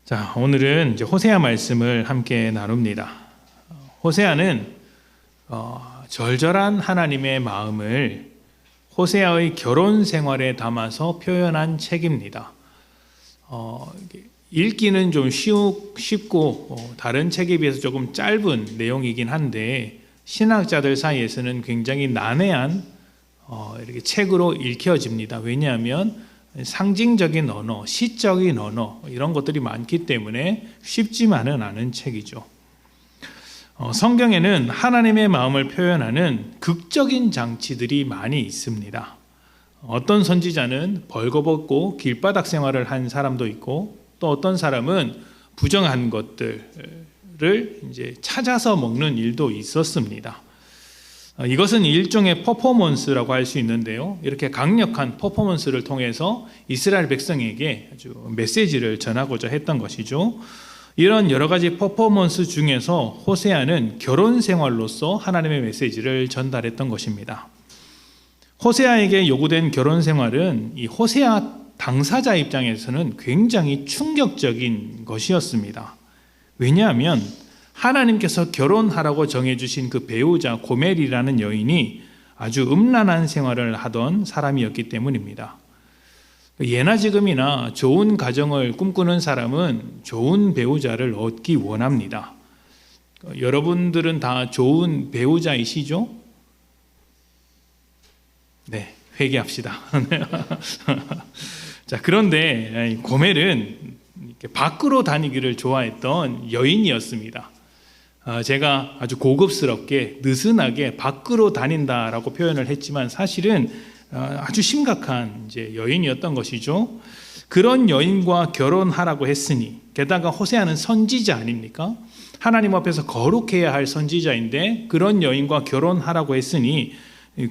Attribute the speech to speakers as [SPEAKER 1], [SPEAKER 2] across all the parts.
[SPEAKER 1] 자, 오늘은 이제 호세아 말씀을 함께 나눕니다. 호세아는 절절한 하나님의 마음을 호세아의 결혼 생활에 담아서 표현한 책입니다. 읽기는 좀 쉽고 다른 책에 비해서 조금 짧은 내용이긴 한데 신학자들 사이에서는 굉장히 난해한 이렇게 책으로 읽혀집니다. 왜냐하면 상징적인 언어, 시적인 언어 이런 것들이 많기 때문에 쉽지만은 않은 책이죠. 성경에는 하나님의 마음을 표현하는 극적인 장치들이 많이 있습니다. 어떤 선지자는 벌거벗고 길바닥 생활을 한 사람도 있고 또 어떤 사람은 부정한 것들을 이제 찾아서 먹는 일도 있었습니다. 이것은 일종의 퍼포먼스라고 할 수 있는데요. 이렇게 강력한 퍼포먼스를 통해서 이스라엘 백성에게 아주 메시지를 전하고자 했던 것이죠. 이런 여러 가지 퍼포먼스 중에서 호세아는 결혼 생활로서 하나님의 메시지를 전달했던 것입니다. 호세아에게 요구된 결혼 생활은 이 호세아 당사자 입장에서는 굉장히 충격적인 것이었습니다. 왜냐하면 하나님께서 결혼하라고 정해주신 그 배우자 고멜이라는 여인이 아주 음란한 생활을 하던 사람이었기 때문입니다. 예나 지금이나 좋은 가정을 꿈꾸는 사람은 좋은 배우자를 얻기 원합니다. 여러분들은 다 좋은 배우자이시죠? 네, 회개합시다. 자, 그런데 고멜은 밖으로 다니기를 좋아했던 여인이었습니다. 제가 아주 고급스럽게 느슨하게 밖으로 다닌다라고 표현을 했지만 사실은 아주 심각한 이제 여인이었던 것이죠. 그런 여인과 결혼하라고 했으니 게다가 호세아는 선지자 아닙니까? 하나님 앞에서 거룩해야 할 선지자인데 그런 여인과 결혼하라고 했으니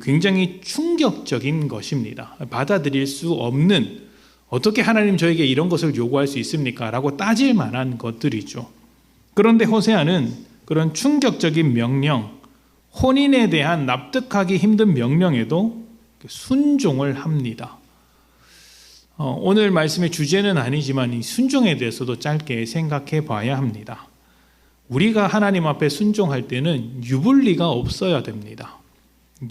[SPEAKER 1] 굉장히 충격적인 것입니다. 받아들일 수 없는, 어떻게 하나님 저에게 이런 것을 요구할 수 있습니까? 라고 따질 만한 것들이죠. 그런데 호세아는 그런 충격적인 명령, 혼인에 대한 납득하기 힘든 명령에도 순종을 합니다. 오늘 말씀의 주제는 아니지만 이 순종에 대해서도 짧게 생각해 봐야 합니다. 우리가 하나님 앞에 순종할 때는 유불리가 없어야 됩니다.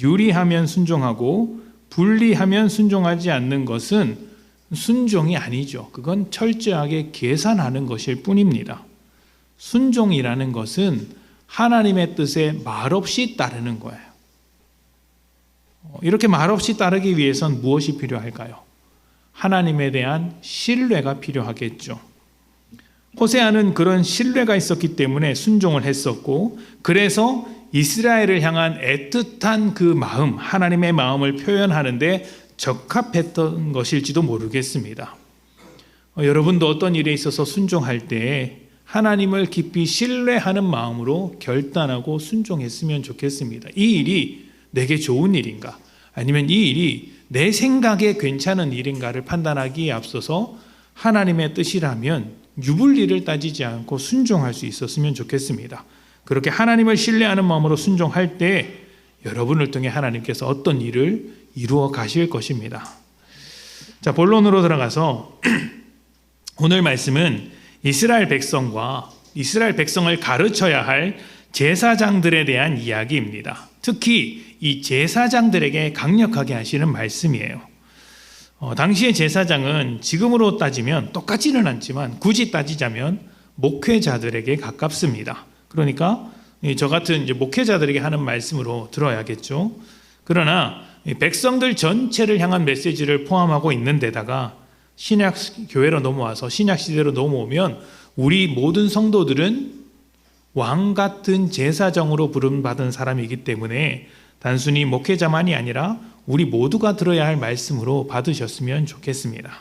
[SPEAKER 1] 유리하면 순종하고 불리하면 순종하지 않는 것은 순종이 아니죠. 그건 철저하게 계산하는 것일 뿐입니다. 순종이라는 것은 하나님의 뜻에 말없이 따르는 거예요. 이렇게 말없이 따르기 위해선 무엇이 필요할까요? 하나님에 대한 신뢰가 필요하겠죠. 호세아는 그런 신뢰가 있었기 때문에 순종을 했었고, 그래서 이스라엘을 향한 애틋한 그 마음, 하나님의 마음을 표현하는데 적합했던 것일지도 모르겠습니다. 여러분도 어떤 일에 있어서 순종할 때 하나님을 깊이 신뢰하는 마음으로 결단하고 순종했으면 좋겠습니다. 이 일이 내게 좋은 일인가? 아니면 이 일이 내 생각에 괜찮은 일인가를 판단하기에 앞서서 하나님의 뜻이라면 유불리를 따지지 않고 순종할 수 있었으면 좋겠습니다. 그렇게 하나님을 신뢰하는 마음으로 순종할 때 여러분을 통해 하나님께서 어떤 일을 이루어 가실 것입니다. 자, 본론으로 들어가서 오늘 말씀은 이스라엘 백성과 이스라엘 백성을 가르쳐야 할 제사장들에 대한 이야기입니다. 특히 이 제사장들에게 강력하게 하시는 말씀이에요. 당시의 제사장은 지금으로 따지면 똑같지는 않지만 굳이 따지자면 목회자들에게 가깝습니다. 그러니까 저 같은 이제 목회자들에게 하는 말씀으로 들어야겠죠. 그러나 백성들 전체를 향한 메시지를 포함하고 있는 데다가 신약 교회로 넘어와서 신약 시대로 넘어오면 우리 모든 성도들은 왕 같은 제사장으로 부름받은 사람이기 때문에 단순히 목회자만이 아니라 우리 모두가 들어야 할 말씀으로 받으셨으면 좋겠습니다.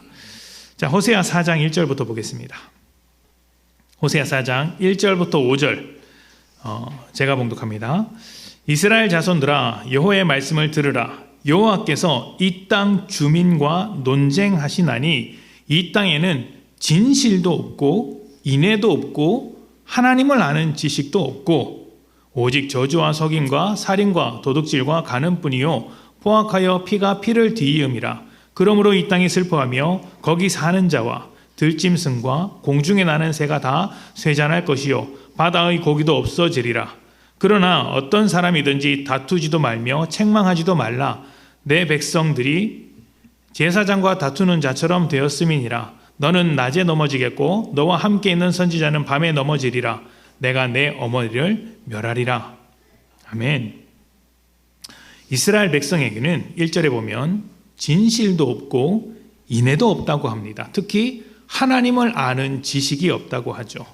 [SPEAKER 1] 자, 호세아 4장 1절부터 보겠습니다. 호세아 4장 1절부터 5절 제가 봉독합니다. 이스라엘 자손들아, 여호와의 말씀을 들으라. 여호와께서 이 땅 주민과 논쟁하시나니 이 땅에는 진실도 없고 인애도 없고 하나님을 아는 지식도 없고 오직 저주와 속임과 살인과 도둑질과 간음뿐이요 포악하여 피가 피를 뒤이음이라. 그러므로 이 땅이 슬퍼하며 거기 사는 자와 들짐승과 공중에 나는 새가 다 쇠잔할 것이요 바다의 고기도 없어지리라. 그러나 어떤 사람이든지 다투지도 말며 책망하지도 말라. 내 백성들이 제사장과 다투는 자처럼 되었음이니라. 너는 낮에 넘어지겠고 너와 함께 있는 선지자는 밤에 넘어지리라. 내가 내 어머니를 멸하리라. 아멘. 이스라엘 백성에게는 1절에 보면 진실도 없고 인애도 없다고 합니다. 특히 하나님을 아는 지식이 없다고 하죠.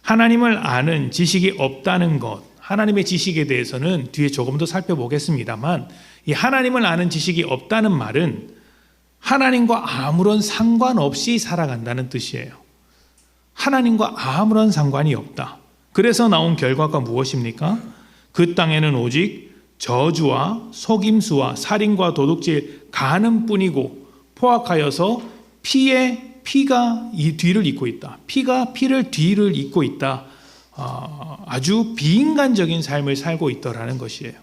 [SPEAKER 1] 하나님을 아는 지식이 없다는 것, 하나님의 지식에 대해서는 뒤에 조금 더 살펴보겠습니다만, 이 하나님을 아는 지식이 없다는 말은 하나님과 아무런 상관없이 살아간다는 뜻이에요. 하나님과 아무런 상관이 없다. 그래서 나온 결과가 무엇입니까? 그 땅에는 오직 저주와 속임수와 살인과 도둑질 가는뿐이고 포악하여서 피가 이 뒤를 잇고 있다. 피가 피를 뒤를 잇고 있다. 아주 비인간적인 삶을 살고 있더라는 것이에요.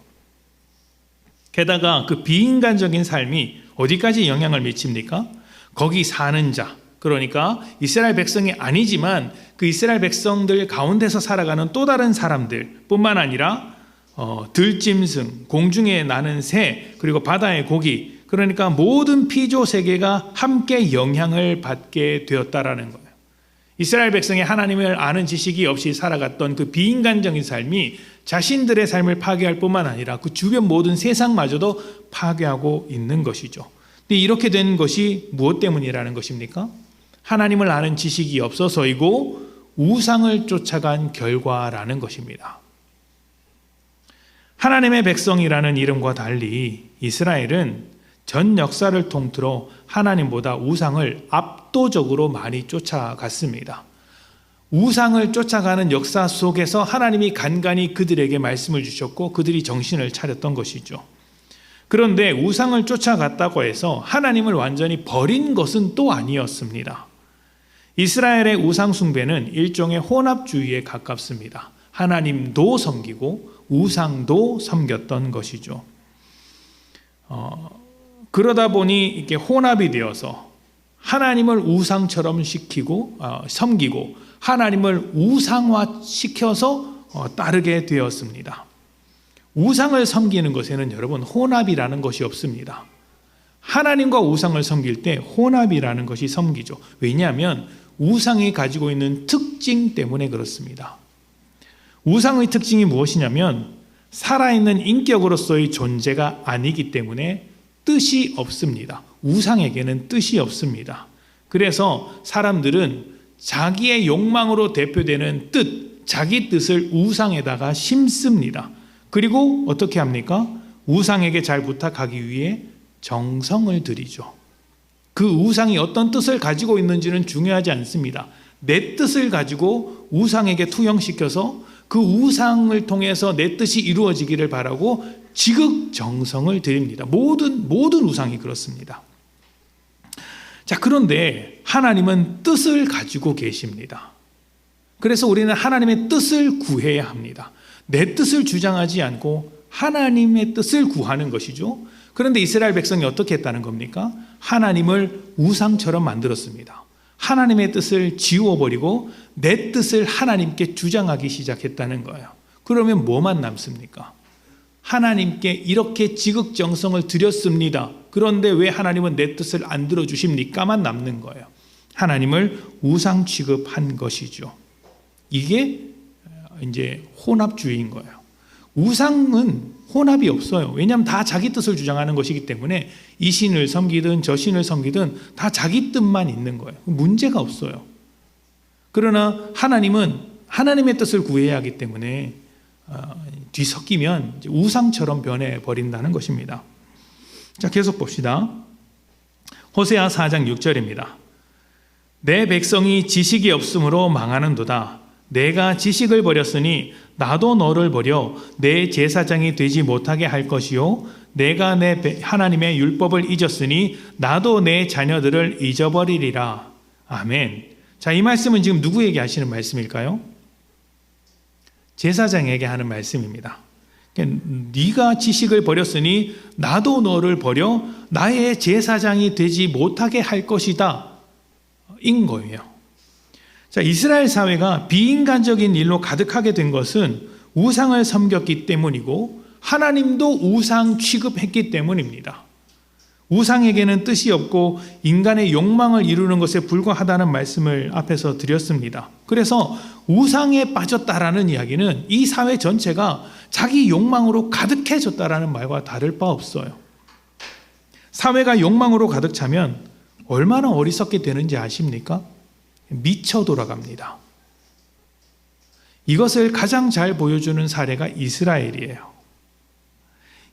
[SPEAKER 1] 게다가 그 비인간적인 삶이 어디까지 영향을 미칩니까? 거기 사는 자, 그러니까 이스라엘 백성이 아니지만 그 이스라엘 백성들 가운데서 살아가는 또 다른 사람들 뿐만 아니라 들짐승, 공중에 나는 새, 그리고 바다의 고기, 그러니까 모든 피조 세계가 함께 영향을 받게 되었다라는 거예요. 이스라엘 백성이 하나님을 아는 지식이 없이 살아갔던 그 비인간적인 삶이 자신들의 삶을 파괴할 뿐만 아니라 그 주변 모든 세상마저도 파괴하고 있는 것이죠. 근데 이렇게 된 것이 무엇 때문이라는 것입니까? 하나님을 아는 지식이 없어서이고 우상을 쫓아간 결과라는 것입니다. 하나님의 백성이라는 이름과 달리 이스라엘은 전 역사를 통틀어 하나님보다 우상을 압도적으로 많이 쫓아갔습니다. 우상을 쫓아가는 역사 속에서 하나님이 간간히 그들에게 말씀을 주셨고 그들이 정신을 차렸던 것이죠. 그런데 우상을 쫓아갔다고 해서 하나님을 완전히 버린 것은 또 아니었습니다. 이스라엘의 우상 숭배는 일종의 혼합주의에 가깝습니다. 하나님도 섬기고 우상도 섬겼던 것이죠. 그러다 보니 이렇게 혼합이 되어서 하나님을 우상처럼 섬기고 하나님을 우상화 시켜서 따르게 되었습니다. 우상을 섬기는 것에는 여러분 혼합이라는 것이 없습니다. 하나님과 우상을 섬길 때 혼합이라는 것이 섬기죠. 왜냐하면 우상이 가지고 있는 특징 때문에 그렇습니다. 우상의 특징이 무엇이냐면 살아있는 인격으로서의 존재가 아니기 때문에 뜻이 없습니다. 우상에게는 뜻이 없습니다. 그래서 사람들은 자기의 욕망으로 대표되는 뜻, 자기 뜻을 우상에다가 심습니다. 그리고 어떻게 합니까? 우상에게 잘 부탁하기 위해 정성을 들이죠. 그 우상이 어떤 뜻을 가지고 있는지는 중요하지 않습니다. 내 뜻을 가지고 우상에게 투영시켜서 그 우상을 통해서 내 뜻이 이루어지기를 바라고 지극정성을 드립니다. 모든 우상이 그렇습니다. 자, 그런데 하나님은 뜻을 가지고 계십니다. 그래서 우리는 하나님의 뜻을 구해야 합니다. 내 뜻을 주장하지 않고 하나님의 뜻을 구하는 것이죠. 그런데 이스라엘 백성이 어떻게 했다는 겁니까? 하나님을 우상처럼 만들었습니다. 하나님의 뜻을 지워버리고 내 뜻을 하나님께 주장하기 시작했다는 거예요. 그러면 뭐만 남습니까? 하나님께 이렇게 지극정성을 드렸습니다. 그런데 왜 하나님은 내 뜻을 안 들어주십니까만 남는 거예요. 하나님을 우상 취급한 것이죠. 이게 이제 혼합주의인 거예요. 우상은 혼합이 없어요. 왜냐하면 다 자기 뜻을 주장하는 것이기 때문에 이 신을 섬기든 저 신을 섬기든 다 자기 뜻만 있는 거예요. 문제가 없어요. 그러나 하나님은 하나님의 뜻을 구해야 하기 때문에 뒤섞이면 우상처럼 변해버린다는 것입니다. 자, 계속 봅시다. 호세아 4장 6절입니다. 내 백성이 지식이 없으므로 망하는도다. 내가 지식을 버렸으니 나도 너를 버려 내 제사장이 되지 못하게 할 것이요 내가 내 하나님의 율법을 잊었으니 나도 내 자녀들을 잊어버리리라. 아멘. 자, 이 말씀은 지금 누구에게 하시는 말씀일까요? 제사장에게 하는 말씀입니다. 네가 지식을 버렸으니 나도 너를 버려 나의 제사장이 되지 못하게 할 것이다. 거예요. 자, 이스라엘 사회가 비인간적인 일로 가득하게 된 것은 우상을 섬겼기 때문이고 하나님도 우상 취급했기 때문입니다. 우상에게는 뜻이 없고 인간의 욕망을 이루는 것에 불과하다는 말씀을 앞에서 드렸습니다. 그래서 우상에 빠졌다라는 이야기는 이 사회 전체가 자기 욕망으로 가득해졌다라는 말과 다를 바 없어요. 사회가 욕망으로 가득 차면 얼마나 어리석게 되는지 아십니까? 미쳐 돌아갑니다. 이것을 가장 잘 보여주는 사례가 이스라엘이에요.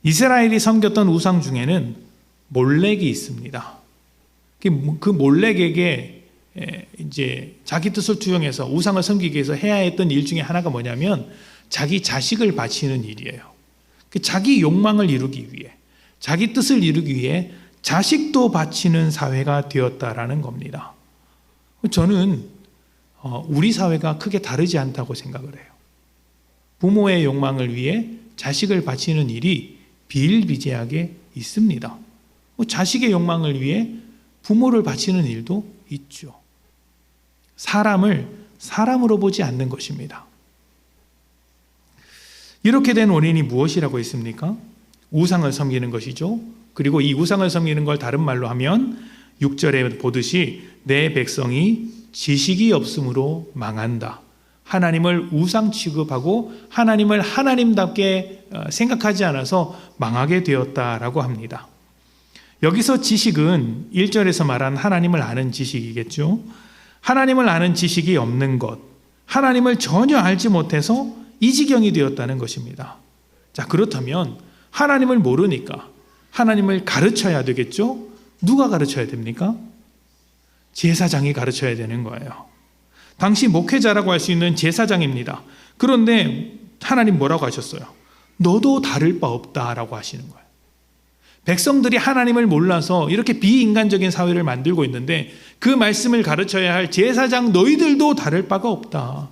[SPEAKER 1] 이스라엘이 섬겼던 우상 중에는 몰렉이 있습니다. 그 몰렉에게 이제 자기 뜻을 투영해서 우상을 섬기기 위해서 해야 했던 일 중에 하나가 뭐냐면 자기 자식을 바치는 일이에요. 자기 욕망을 이루기 위해, 자기 뜻을 이루기 위해 자식도 바치는 사회가 되었다라는 겁니다. 저는 우리 사회가 크게 다르지 않다고 생각을 해요. 부모의 욕망을 위해 자식을 바치는 일이 비일비재하게 있습니다. 자식의 욕망을 위해 부모를 바치는 일도 있죠. 사람을 사람으로 보지 않는 것입니다. 이렇게 된 원인이 무엇이라고 했습니까? 우상을 섬기는 것이죠. 그리고 이 우상을 섬기는 걸 다른 말로 하면 6절에 보듯이 내 백성이 지식이 없으므로 망한다. 하나님을 우상 취급하고 하나님을 하나님답게 생각하지 않아서 망하게 되었다라고 합니다. 여기서 지식은 1절에서 말한 하나님을 아는 지식이겠죠. 하나님을 아는 지식이 없는 것, 하나님을 전혀 알지 못해서 이 지경이 되었다는 것입니다. 자, 그렇다면 하나님을 모르니까 하나님을 가르쳐야 되겠죠? 누가 가르쳐야 됩니까? 제사장이 가르쳐야 되는 거예요. 당시 목회자라고 할 수 있는 제사장입니다. 그런데 하나님 뭐라고 하셨어요? 너도 다를 바 없다라고 하시는 거예요. 백성들이 하나님을 몰라서 이렇게 비인간적인 사회를 만들고 있는데 그 말씀을 가르쳐야 할 제사장 너희들도 다를 바가 없다.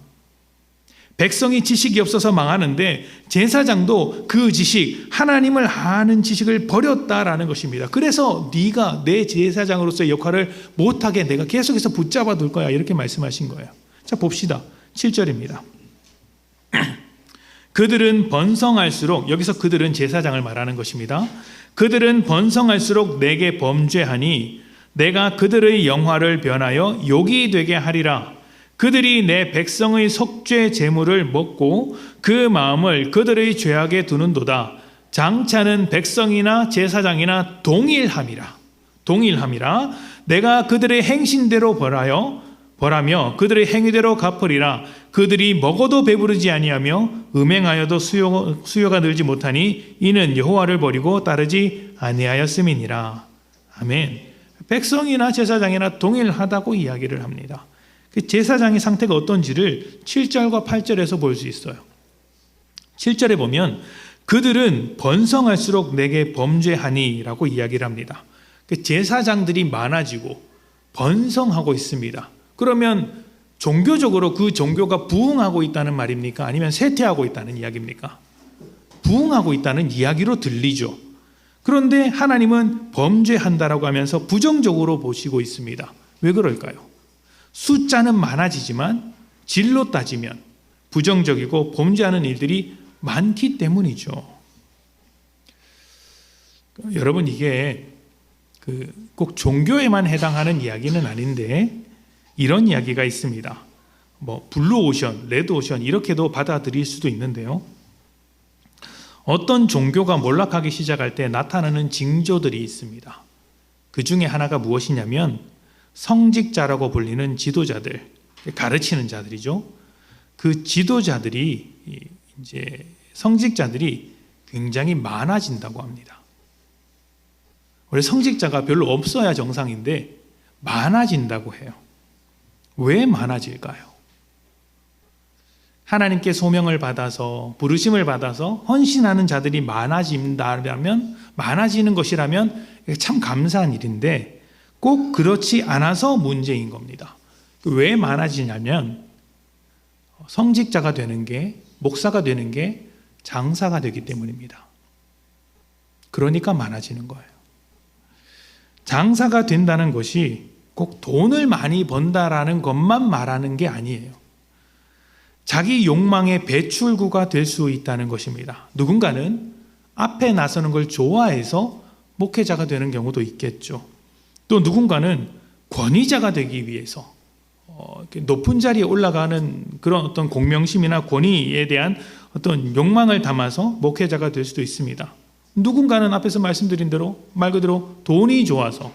[SPEAKER 1] 백성이 지식이 없어서 망하는데 제사장도 그 지식, 하나님을 아는 지식을 버렸다라는 것입니다. 그래서 네가 내 제사장으로서의 역할을 못하게 내가 계속해서 붙잡아 둘 거야, 이렇게 말씀하신 거예요. 자, 봅시다. 7절입니다. 그들은 번성할수록, 여기서 그들은 제사장을 말하는 것입니다. 그들은 번성할수록 내게 범죄하니 내가 그들의 영화를 변하여 욕이 되게 하리라. 그들이 내 백성의 속죄 제물을 먹고 그 마음을 그들의 죄악에 두는도다. 장차는 백성이나 제사장이나 동일함이라. 내가 그들의 행신대로 벌하며 그들의 행위대로 갚으리라. 그들이 먹어도 배부르지 아니하며 음행하여도 수요가 늘지 못하니 이는 여호와를 버리고 따르지 아니하였음이니라. 아멘. 백성이나 제사장이나 동일하다고 이야기를 합니다. 그 제사장의 상태가 어떤지를 7절과 8절에서 볼 수 있어요. 7절에 보면 그들은 번성할수록 내게 범죄하니 라고 이야기를 합니다. 그 제사장들이 많아지고 번성하고 있습니다. 그러면 종교적으로 그 종교가 부흥하고 있다는 말입니까? 아니면 쇠퇴하고 있다는 이야기입니까? 부흥하고 있다는 이야기로 들리죠. 그런데 하나님은 범죄한다라고 하면서 부정적으로 보시고 있습니다. 왜 그럴까요? 숫자는 많아지지만 질로 따지면 부정적이고 범죄하는 일들이 많기 때문이죠. 여러분, 이게 꼭 종교에만 해당하는 이야기는 아닌데 이런 이야기가 있습니다. 블루오션, 레드오션 이렇게도 받아들일 수도 있는데요. 어떤 종교가 몰락하기 시작할 때 나타나는 징조들이 있습니다. 그 중에 하나가 무엇이냐면 성직자라고 불리는 지도자들, 가르치는 자들이죠. 그 지도자들이, 이제 성직자들이 굉장히 많아진다고 합니다. 원래 성직자가 별로 없어야 정상인데 많아진다고 해요. 왜 많아질까요? 하나님께 소명을 받아서, 부르심을 받아서 헌신하는 자들이 많아지는 것이라면 참 감사한 일인데 꼭 그렇지 않아서 문제인 겁니다. 왜 많아지냐면 성직자가 되는 게, 목사가 되는 게 장사가 되기 때문입니다. 그러니까 많아지는 거예요. 장사가 된다는 것이 꼭 돈을 많이 번다라는 것만 말하는 게 아니에요. 자기 욕망의 배출구가 될 수 있다는 것입니다. 누군가는 앞에 나서는 걸 좋아해서 목회자가 되는 경우도 있겠죠. 또 누군가는 권위자가 되기 위해서 높은 자리에 올라가는 그런 어떤 공명심이나 권위에 대한 어떤 욕망을 담아서 목회자가 될 수도 있습니다. 누군가는 앞에서 말씀드린 대로 말 그대로 돈이 좋아서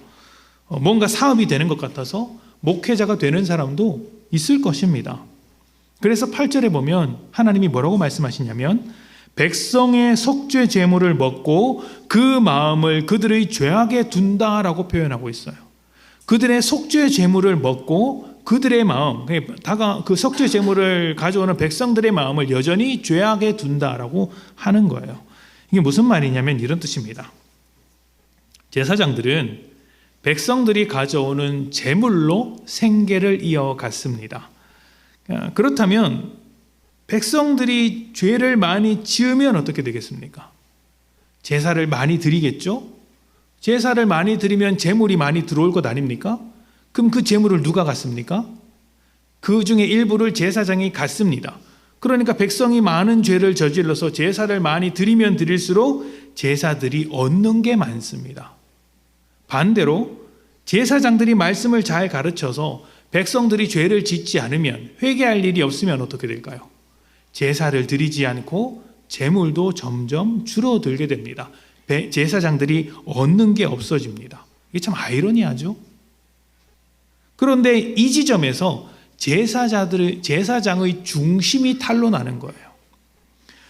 [SPEAKER 1] 뭔가 사업이 되는 것 같아서 목회자가 되는 사람도 있을 것입니다. 그래서 8절에 보면 하나님이 뭐라고 말씀하시냐면 백성의 속죄 제물을 먹고 그 마음을 그들의 죄악에 둔다라고 표현하고 있어요. 그들의 속죄 제물을 먹고 그들의 마음, 그 속죄 제물을 가져오는 백성들의 마음을 여전히 죄악에 둔다라고 하는 거예요. 이게 무슨 말이냐면 이런 뜻입니다. 제사장들은 백성들이 가져오는 제물로 생계를 이어갔습니다. 그렇다면 백성들이 죄를 많이 지으면 어떻게 되겠습니까? 제사를 많이 드리겠죠? 제사를 많이 드리면 제물이 많이 들어올 것 아닙니까? 그럼 그 제물을 누가 갖습니까? 그 중에 일부를 제사장이 갖습니다. 그러니까 백성이 많은 죄를 저질러서 제사를 많이 드리면 드릴수록 제사들이 얻는 게 많습니다. 반대로 제사장들이 말씀을 잘 가르쳐서 백성들이 죄를 짓지 않으면, 회개할 일이 없으면 어떻게 될까요? 제사를 드리지 않고 제물도 점점 줄어들게 됩니다. 제사장들이 얻는 게 없어집니다. 이게 참 아이러니하죠? 그런데 이 지점에서 제사장의 중심이 탄로나는 거예요.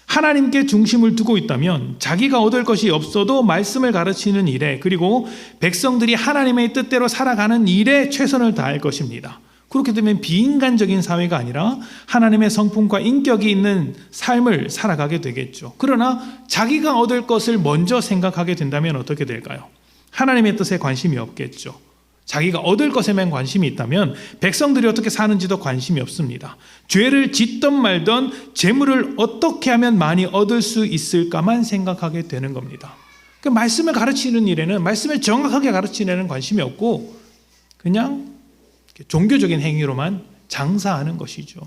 [SPEAKER 1] 하나님께 중심을 두고 있다면 자기가 얻을 것이 없어도 말씀을 가르치는 일에, 그리고 백성들이 하나님의 뜻대로 살아가는 일에 최선을 다할 것입니다. 그렇게 되면 비인간적인 사회가 아니라 하나님의 성품과 인격이 있는 삶을 살아가게 되겠죠. 그러나 자기가 얻을 것을 먼저 생각하게 된다면 어떻게 될까요? 하나님의 뜻에 관심이 없겠죠. 자기가 얻을 것에만 관심이 있다면 백성들이 어떻게 사는지도 관심이 없습니다. 죄를 짓던 말던 재물을 어떻게 하면 많이 얻을 수 있을까만 생각하게 되는 겁니다. 그 말씀을 가르치는 일에는, 말씀을 정확하게 가르치는 일에는 관심이 없고 그냥 종교적인 행위로만 장사하는 것이죠.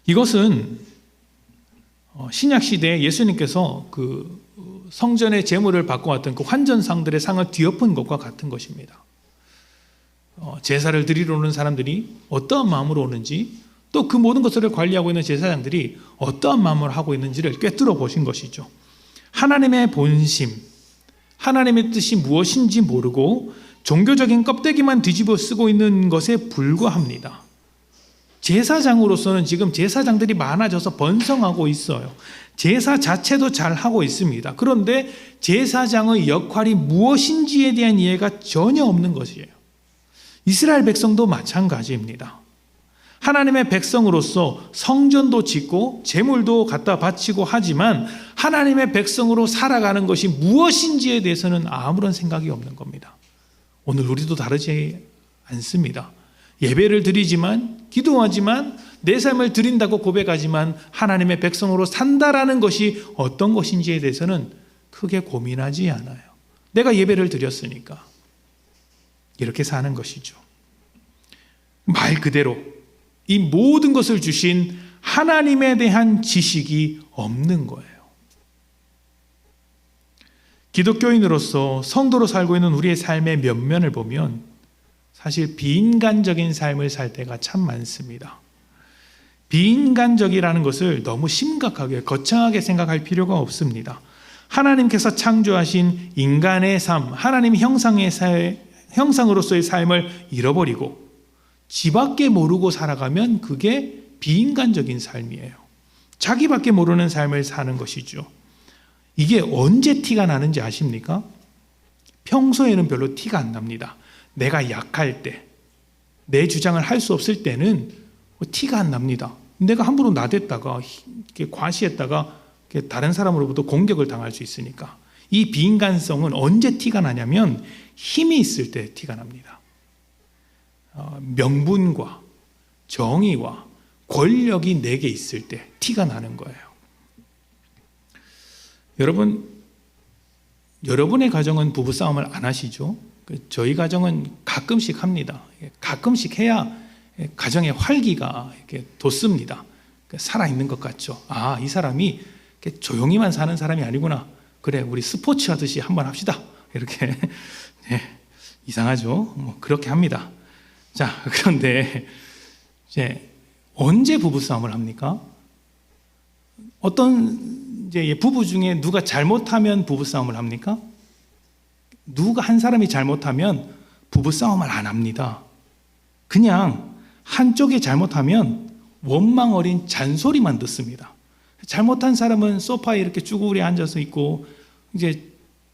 [SPEAKER 1] 이것은 신약 시대에 예수님께서 그 성전의 제물을 받고 왔던 그 환전상들의 상을 뒤엎은 것과 같은 것입니다. 제사를 드리러 오는 사람들이 어떠한 마음으로 오는지, 또 그 모든 것들을 관리하고 있는 제사장들이 어떠한 마음으로 하고 있는지를 꿰뚫어 보신 것이죠. 하나님의 본심, 하나님의 뜻이 무엇인지 모르고 종교적인 껍데기만 뒤집어 쓰고 있는 것에 불과합니다. 제사장으로서는 지금 제사장들이 많아져서 번성하고 있어요. 제사 자체도 잘 하고 있습니다. 그런데 제사장의 역할이 무엇인지에 대한 이해가 전혀 없는 것이에요. 이스라엘 백성도 마찬가지입니다. 하나님의 백성으로서 성전도 짓고 제물도 갖다 바치고 하지만 하나님의 백성으로 살아가는 것이 무엇인지에 대해서는 아무런 생각이 없는 겁니다. 오늘 우리도 다르지 않습니다. 예배를 드리지만, 기도하지만, 내 삶을 드린다고 고백하지만 하나님의 백성으로 산다라는 것이 어떤 것인지에 대해서는 크게 고민하지 않아요. 내가 예배를 드렸으니까 이렇게 사는 것이죠. 말 그대로 이 모든 것을 주신 하나님에 대한 지식이 없는 거예요. 기독교인으로서 성도로 살고 있는 우리의 삶의 면면을 보면 사실 비인간적인 삶을 살 때가 참 많습니다. 비인간적이라는 것을 너무 심각하게, 거창하게 생각할 필요가 없습니다. 하나님께서 창조하신 인간의 삶, 하나님 형상으로서의 삶을 잃어버리고 지밖에 모르고 살아가면 그게 비인간적인 삶이에요. 자기밖에 모르는 삶을 사는 것이죠. 이게 언제 티가 나는지 아십니까? 평소에는 별로 티가 안 납니다. 내가 약할 때, 내 주장을 할 수 없을 때는 티가 안 납니다. 내가 함부로 나댔다가, 과시했다가 다른 사람으로부터 공격을 당할 수 있으니까. 이 비인간성은 언제 티가 나냐면 힘이 있을 때 티가 납니다. 명분과 정의와 권력이 내게 있을 때 티가 나는 거예요. 여러분, 여러분의 가정은 부부싸움을 안 하시죠? 저희 가정은 가끔씩 합니다. 가끔씩 해야 가정의 활기가 이렇게 돋습니다. 살아있는 것 같죠. 아, 이 사람이 조용히만 사는 사람이 아니구나. 그래, 우리 스포츠 하듯이 한번 합시다. 이렇게. 네, 이상하죠? 뭐 그렇게 합니다. 자, 그런데 이제 언제 부부싸움을 합니까? 어떤 이제 부부 중에 누가 잘못하면 부부싸움을 합니까? 누가 한 사람이 잘못하면 부부싸움을 안 합니다. 그냥 한쪽이 잘못하면 원망 어린 잔소리만 듣습니다. 잘못한 사람은 소파에 이렇게 쭈그리 앉아서 있고, 이제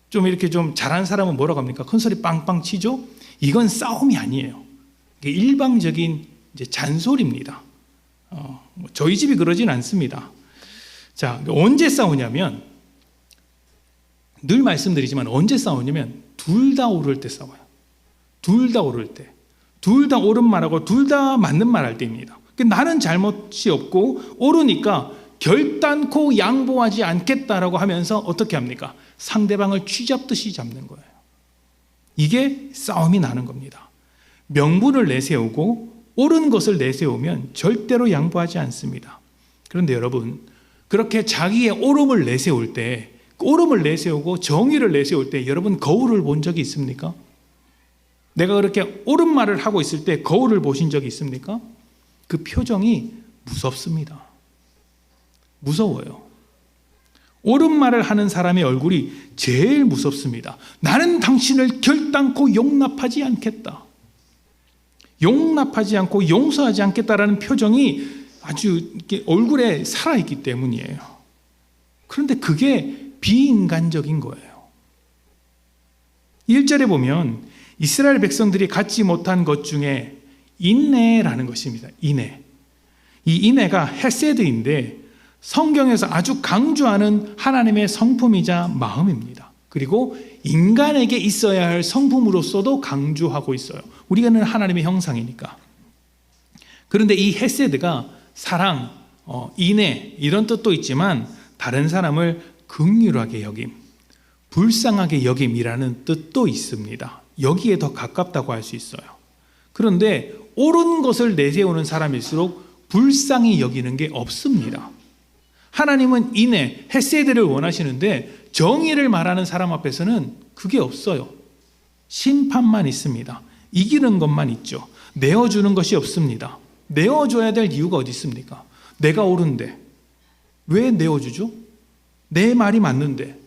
[SPEAKER 1] 좀 이렇게 좀 잘한 사람은 뭐라고 합니까? 큰 소리 빵빵 치죠? 이건 싸움이 아니에요. 이게 일방적인 이제 잔소리입니다. 저희 집이 그러진 않습니다. 자, 언제 싸우냐면, 늘 말씀드리지만 언제 싸우냐면 둘 다 오를 때 싸워요. 둘 다 오를 때. 둘 다 옳은 말하고 둘 다 맞는 말 할 때입니다. 나는 잘못이 없고 옳으니까 결단코 양보하지 않겠다라고 하면서 어떻게 합니까? 상대방을 쥐잡듯이 잡는 거예요. 이게 싸움이 나는 겁니다. 명분을 내세우고 옳은 것을 내세우면 절대로 양보하지 않습니다. 그런데 여러분, 그렇게 자기의 옳음을 내세울 때, 옳음을 내세우고 정의를 내세울 때 여러분 거울을 본 적이 있습니까? 내가 그렇게 옳은 말을 하고 있을 때 거울을 보신 적이 있습니까? 그 표정이 무섭습니다. 무서워요. 옳은 말을 하는 사람의 얼굴이 제일 무섭습니다. 나는 당신을 결단코 용납하지 않겠다. 용납하지 않고 용서하지 않겠다라는 표정이 아주 얼굴에 살아있기 때문이에요. 그런데 그게 비인간적인 거예요. 1절에 보면 이스라엘 백성들이 갖지 못한 것 중에 인내라는 것입니다. 인내. 이 인내가 헤세드인데 성경에서 아주 강조하는 하나님의 성품이자 마음입니다. 그리고 인간에게 있어야 할 성품으로서도 강조하고 있어요. 우리는 하나님의 형상이니까. 그런데 이 헤세드가 사랑, 인내 이런 뜻도 있지만 다른 사람을 긍휼하게 여김, 불쌍하게 여김이라는 뜻도 있습니다. 여기에 더 가깝다고 할 수 있어요. 그런데 옳은 것을 내세우는 사람일수록 불쌍히 여기는 게 없습니다. 하나님은 인내, 헤세드를 원하시는데 정의를 말하는 사람 앞에서는 그게 없어요. 심판만 있습니다. 이기는 것만 있죠. 내어주는 것이 없습니다. 내어줘야 될 이유가 어디 있습니까? 내가 옳은데 왜 내어주죠? 내 말이 맞는데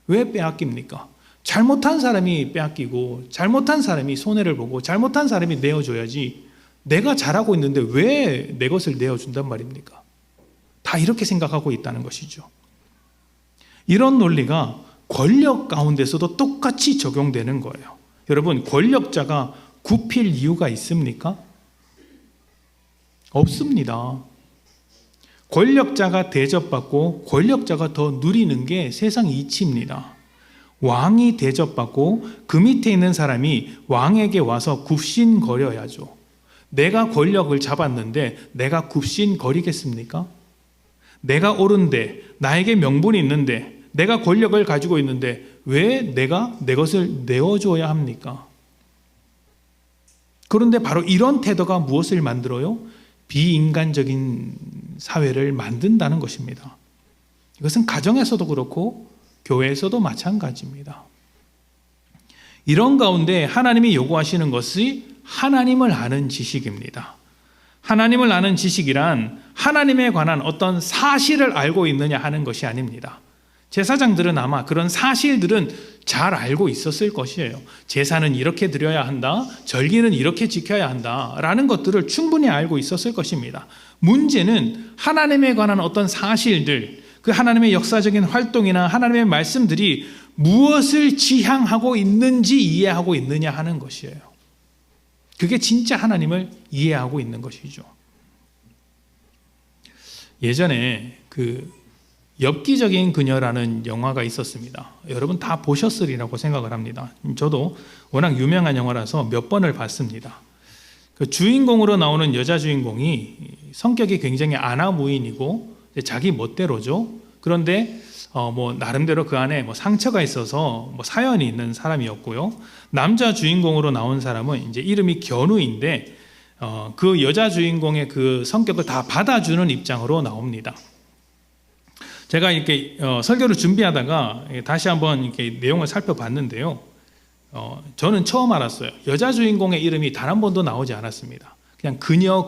[SPEAKER 1] 왜 빼앗깁니까? 잘못한 사람이 빼앗기고 잘못한 사람이 손해를 보고 잘못한 사람이 내어줘야지, 내가 잘하고 있는데 왜 내 것을 내어준단 말입니까? 다 이렇게 생각하고 있다는 것이죠. 이런 논리가 권력 가운데서도 똑같이 적용되는 거예요. 여러분, 권력자가 굽힐 이유가 있습니까? 없습니다. 권력자가 대접받고 권력자가 더 누리는 게 세상 이치입니다. 왕이 대접받고 그 밑에 있는 사람이 왕에게 와서 굽신거려야죠. 내가 권력을 잡았는데 내가 굽신거리겠습니까? 내가 옳은데, 나에게 명분이 있는데, 내가 권력을 가지고 있는데 왜 내가 내 것을 내어줘야 합니까? 그런데 바로 이런 태도가 무엇을 만들어요? 비인간적인 사회를 만든다는 것입니다. 이것은 가정에서도 그렇고 교회에서도 마찬가지입니다. 이런 가운데 하나님이 요구하시는 것이 하나님을 아는 지식입니다. 하나님을 아는 지식이란 하나님에 관한 어떤 사실을 알고 있느냐 하는 것이 아닙니다. 제사장들은 아마 그런 사실들은 잘 알고 있었을 것이에요. 제사는 이렇게 드려야 한다, 절기는 이렇게 지켜야 한다 라는 것들을 충분히 알고 있었을 것입니다. 문제는 하나님에 관한 어떤 사실들, 그 하나님의 역사적인 활동이나 하나님의 말씀들이 무엇을 지향하고 있는지 이해하고 있느냐 하는 것이에요. 그게 진짜 하나님을 이해하고 있는 것이죠. 예전에 엽기적인 그녀라는 영화가 있었습니다. 여러분 다 보셨으리라고 생각을 합니다. 저도 워낙 유명한 영화라서 몇 번을 봤습니다. 그 주인공으로 나오는 여자 주인공이 성격이 굉장히 아나무인이고 자기 멋대로죠. 그런데 뭐 나름대로 그 안에 뭐 상처가 있어서 뭐 사연이 있는 사람이었고요. 남자 주인공으로 나온 사람은 이제 이름이 견우인데 그 여자 주인공의 그 성격을 다 받아주는 입장으로 나옵니다. 제가 이렇게 설교를 준비하다가 다시 한번 이렇게 내용을 살펴봤는데요. 저는 처음 알았어요. 여자 주인공의 이름이 단 한 번도 나오지 않았습니다. 그냥 그녀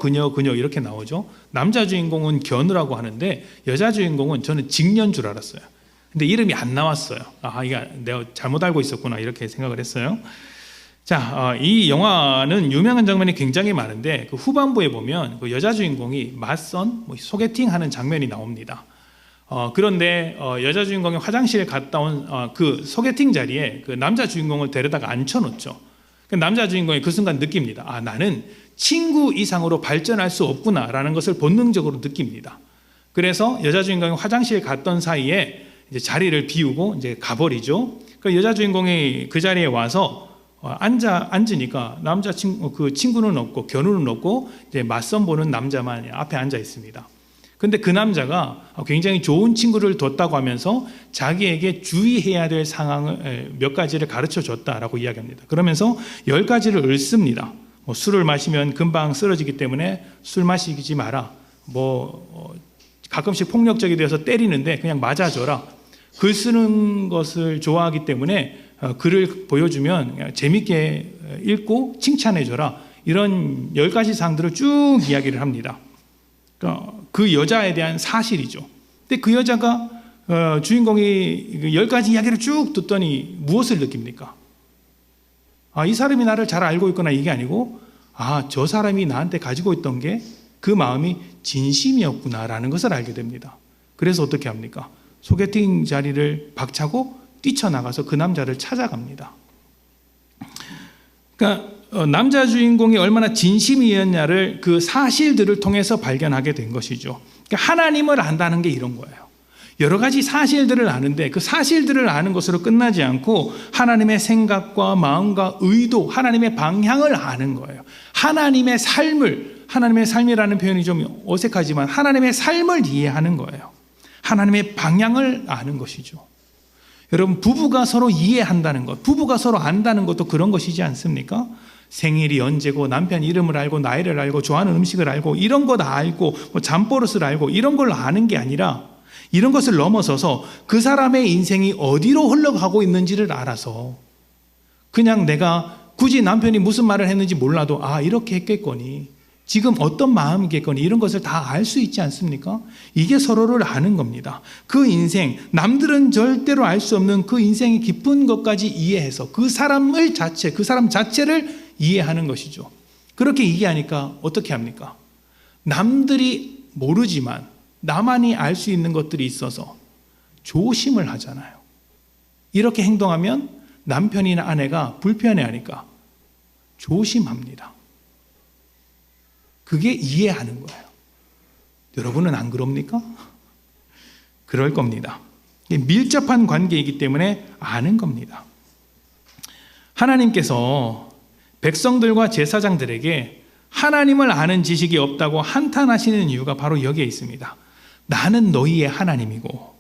[SPEAKER 1] 이렇게 나오죠. 남자 주인공은 견우라고 하는데 여자 주인공은 저는 직녀인 줄 알았어요. 근데 이름이 안 나왔어요. 이게 내가 잘못 알고 있었구나 이렇게 생각을 했어요. 자, 이 영화는 유명한 장면이 굉장히 많은데 그 후반부에 보면 그 여자 주인공이 맞선 소개팅하는 장면이 나옵니다. 그런데 여자 주인공이 화장실에 갔다 온 그 소개팅 자리에 그 남자 주인공을 데려다가 앉혀놓죠. 그 남자 주인공이 그 순간 느낍니다. 나는 친구 이상으로 발전할 수 없구나라는 것을 본능적으로 느낍니다. 그래서 여자 주인공이 화장실에 갔던 사이에 이제 자리를 비우고 이제 가버리죠. 그 여자 주인공이 그 자리에 와서 앉으니까 그 친구는 없고 견우는 없고 이제 맞선 보는 남자만 앞에 앉아 있습니다. 근데 그 남자가 굉장히 좋은 친구를 뒀다고 하면서 자기에게 주의해야 될 상황을 몇 가지를 가르쳐 줬다라고 이야기합니다. 그러면서 10가지를 읊습니다. 술을 마시면 금방 쓰러지기 때문에 술 마시지 마라. 가끔씩 폭력적이 되어서 때리는데 그냥 맞아줘라. 글 쓰는 것을 좋아하기 때문에 글을 보여주면 그냥 재밌게 읽고 칭찬해줘라. 이런 10가지 사항들을 쭉 이야기를 합니다. 그 여자에 대한 사실이죠. 근데 그 여자가 주인공이 10가지 이야기를 쭉 듣더니 무엇을 느낍니까? 이 사람이 나를 잘 알고 있구나 이게 아니고 저 사람이 나한테 가지고 있던 게 그 마음이 진심이었구나라는 것을 알게 됩니다. 그래서 어떻게 합니까? 소개팅 자리를 박차고 뛰쳐나가서 그 남자를 찾아갑니다. 그러니까 남자 주인공이 얼마나 진심이었냐를 그 사실들을 통해서 발견하게 된 것이죠. 그러니까 하나님을 안다는 게 이런 거예요. 여러 가지 사실들을 아는데 그 사실들을 아는 것으로 끝나지 않고 하나님의 생각과 마음과 의도, 하나님의 방향을 아는 거예요. 하나님의 삶이라는 표현이 좀 어색하지만 하나님의 삶을 이해하는 거예요. 하나님의 방향을 아는 것이죠. 여러분, 부부가 서로 이해한다는 것, 부부가 서로 안다는 것도 그런 것이지 않습니까? 생일이 언제고 남편 이름을 알고 나이를 알고 좋아하는 음식을 알고 이런 거 다 알고 잠버릇을 알고 이런 걸 아는 게 아니라 이런 것을 넘어서서 그 사람의 인생이 어디로 흘러가고 있는지를 알아서 그냥 내가 굳이 남편이 무슨 말을 했는지 몰라도 이렇게 했겠거니 지금 어떤 마음이겠거니 이런 것을 다 알 수 있지 않습니까? 이게 서로를 아는 겁니다. 그 인생, 남들은 절대로 알 수 없는 그 인생의 깊은 것까지 이해해서 그 사람 자체를 이해하는 것이죠. 그렇게 이해하니까 어떻게 합니까? 남들이 모르지만 나만이 알 수 있는 것들이 있어서 조심을 하잖아요. 이렇게 행동하면 남편이나 아내가 불편해하니까 조심합니다. 그게 이해하는 거예요. 여러분은 안 그럽니까? 그럴 겁니다. 밀접한 관계이기 때문에 아는 겁니다. 하나님께서 백성들과 제사장들에게 하나님을 아는 지식이 없다고 한탄하시는 이유가 바로 여기에 있습니다. 나는 너희의 하나님이고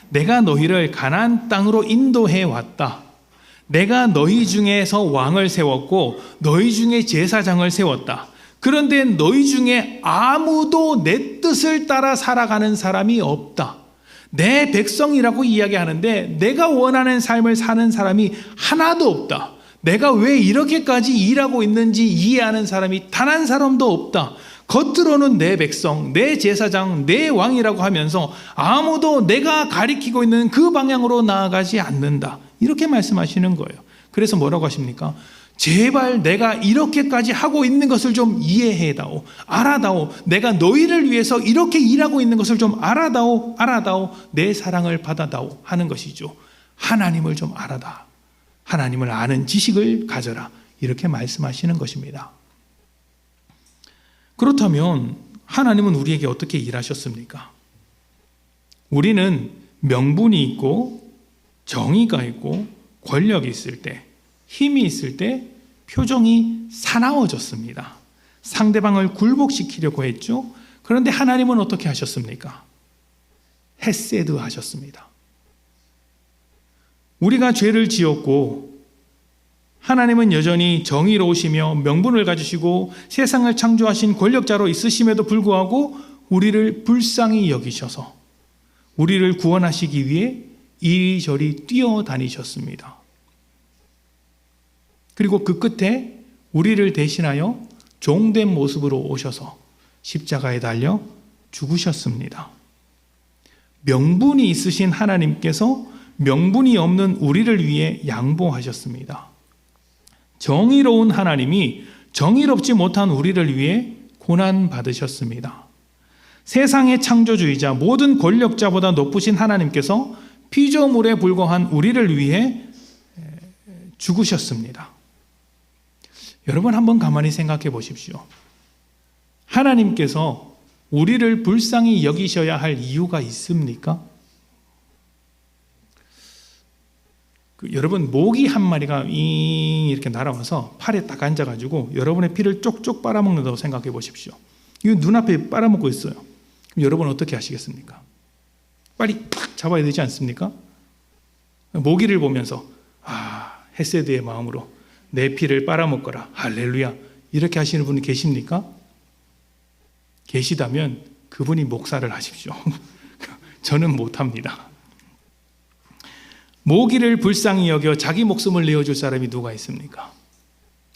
[SPEAKER 1] 내가 너희를 가나안 땅으로 인도해 왔다. 내가 너희 중에서 왕을 세웠고 너희 중에 제사장을 세웠다. 그런데 너희 중에 아무도 내 뜻을 따라 살아가는 사람이 없다. 내 백성이라고 이야기하는데 내가 원하는 삶을 사는 사람이 하나도 없다. 내가 왜 이렇게까지 일하고 있는지 이해하는 사람이 단 한 사람도 없다. 겉으로는 내 백성, 내 제사장, 내 왕이라고 하면서 아무도 내가 가리키고 있는 그 방향으로 나아가지 않는다. 이렇게 말씀하시는 거예요. 그래서 뭐라고 하십니까? 제발 내가 이렇게까지 하고 있는 것을 좀 이해해다오. 알아다오. 내가 너희를 위해서 이렇게 일하고 있는 것을 좀 알아다오. 내 사랑을 받아다오 하는 것이죠. 하나님을 좀 알아다. 하나님을 아는 지식을 가져라. 이렇게 말씀하시는 것입니다. 그렇다면 하나님은 우리에게 어떻게 일하셨습니까? 우리는 명분이 있고 정의가 있고 권력이 있을 때, 힘이 있을 때 표정이 사나워졌습니다. 상대방을 굴복시키려고 했죠. 그런데 하나님은 어떻게 하셨습니까? 헤세드 하셨습니다. 우리가 죄를 지었고 하나님은 여전히 정의로우시며 명분을 가지시고 세상을 창조하신 권력자로 있으심에도 불구하고 우리를 불쌍히 여기셔서 우리를 구원하시기 위해 이리저리 뛰어다니셨습니다. 그리고 그 끝에 우리를 대신하여 종된 모습으로 오셔서 십자가에 달려 죽으셨습니다. 명분이 있으신 하나님께서 명분이 없는 우리를 위해 양보하셨습니다. 정의로운 하나님이 정의롭지 못한 우리를 위해 고난받으셨습니다. 세상의 창조주이자 모든 권력자보다 높으신 하나님께서 피조물에 불과한 우리를 위해 죽으셨습니다. 여러분 한번 가만히 생각해 보십시오. 하나님께서 우리를 불쌍히 여기셔야 할 이유가 있습니까? 여러분 모기 한 마리가 이렇게 날아와서 팔에 딱 앉아가지고 여러분의 피를 쪽쪽 빨아먹는다고 생각해 보십시오. 이거 눈앞에 빨아먹고 있어요. 그럼 여러분 어떻게 하시겠습니까? 빨리 탁 잡아야 되지 않습니까? 모기를 보면서 헤세드의 마음으로 내 피를 빨아먹거라 할렐루야 이렇게 하시는 분이 계십니까? 계시다면 그분이 목사를 하십시오. 저는 못합니다. 모기를 불쌍히 여겨 자기 목숨을 내어줄 사람이 누가 있습니까?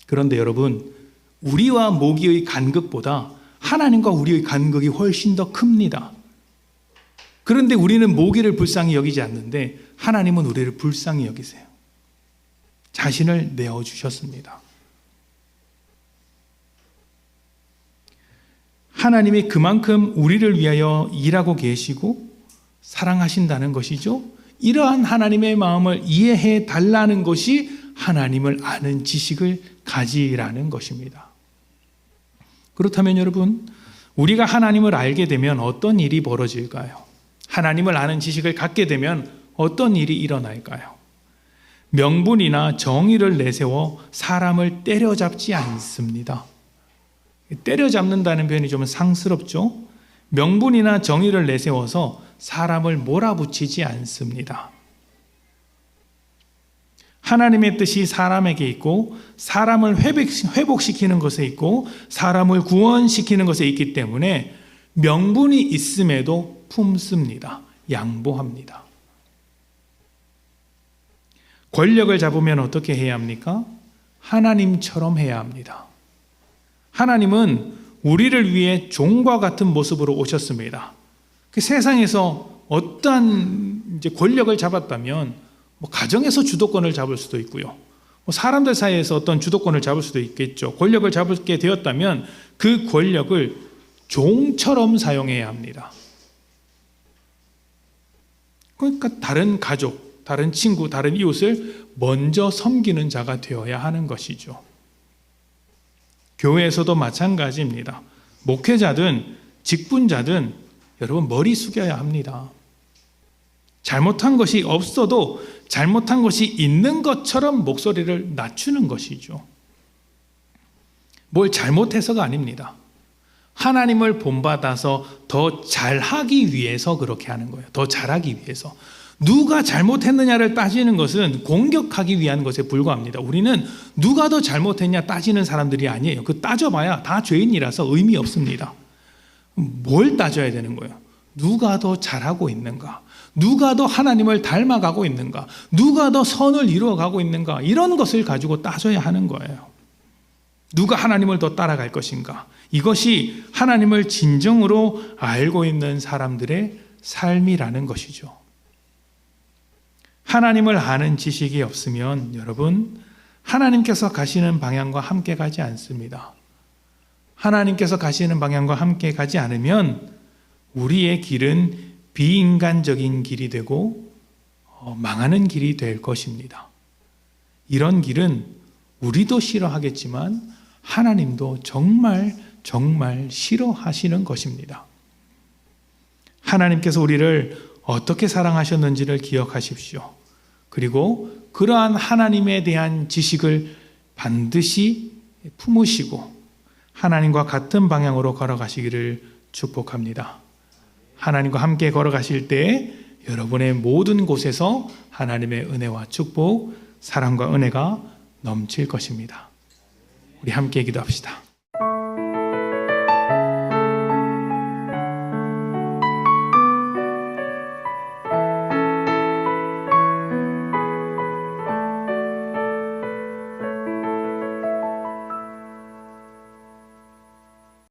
[SPEAKER 1] 그런데 여러분 우리와 모기의 간극보다 하나님과 우리의 간극이 훨씬 더 큽니다. 그런데 우리는 모기를 불쌍히 여기지 않는데 하나님은 우리를 불쌍히 여기세요. 자신을 내어주셨습니다. 하나님이 그만큼 우리를 위하여 일하고 계시고 사랑하신다는 것이죠. 이러한 하나님의 마음을 이해해 달라는 것이 하나님을 아는 지식을 가지라는 것입니다. 그렇다면 여러분, 우리가 하나님을 알게 되면 어떤 일이 벌어질까요? 하나님을 아는 지식을 갖게 되면 어떤 일이 일어날까요? 명분이나 정의를 내세워 사람을 때려잡지 않습니다. 때려잡는다는 표현이 좀 상스럽죠? 명분이나 정의를 내세워서 사람을 몰아붙이지 않습니다. 하나님의 뜻이 사람에게 있고 사람을 회복시키는 것에 있고 사람을 구원시키는 것에 있기 때문에 명분이 있음에도 품습니다. 양보합니다. 권력을 잡으면 어떻게 해야 합니까? 하나님처럼 해야 합니다. 하나님은 우리를 위해 종과 같은 모습으로 오셨습니다. 그 세상에서 어떠한 권력을 잡았다면 가정에서 주도권을 잡을 수도 있고요. 사람들 사이에서 어떤 주도권을 잡을 수도 있겠죠. 권력을 잡게 되었다면 그 권력을 종처럼 사용해야 합니다. 그러니까 다른 가족, 다른 친구, 다른 이웃을 먼저 섬기는 자가 되어야 하는 것이죠. 교회에서도 마찬가지입니다. 목회자든 직분자든 여러분 머리 숙여야 합니다. 잘못한 것이 없어도 잘못한 것이 있는 것처럼 목소리를 낮추는 것이죠. 뭘 잘못해서가 아닙니다. 하나님을 본받아서 더 잘하기 위해서 그렇게 하는 거예요. 더 잘하기 위해서. 누가 잘못했느냐를 따지는 것은 공격하기 위한 것에 불과합니다. 우리는 누가 더 잘못했냐 따지는 사람들이 아니에요. 그 따져봐야 다 죄인이라서 의미 없습니다. 뭘 따져야 되는 거예요? 누가 더 잘하고 있는가? 누가 더 하나님을 닮아가고 있는가? 누가 더 선을 이루어가고 있는가? 이런 것을 가지고 따져야 하는 거예요. 누가 하나님을 더 따라갈 것인가? 이것이 하나님을 진정으로 알고 있는 사람들의 삶이라는 것이죠. 하나님을 아는 지식이 없으면 여러분, 하나님께서 가시는 방향과 함께 가지 않습니다. 하나님께서 가시는 방향과 함께 가지 않으면 우리의 길은 비인간적인 길이 되고 망하는 길이 될 것입니다. 이런 길은 우리도 싫어하겠지만 하나님도 정말 싫어하시는 것입니다. 하나님께서 우리를 어떻게 사랑하셨는지를 기억하십시오. 그리고 그러한 하나님에 대한 지식을 반드시 품으시고 하나님과 같은 방향으로 걸어가시기를 축복합니다. 하나님과 함께 걸어가실 때 여러분의 모든 곳에서 하나님의 은혜와 축복, 사랑과 은혜가 넘칠 것입니다. 우리 함께 기도합시다.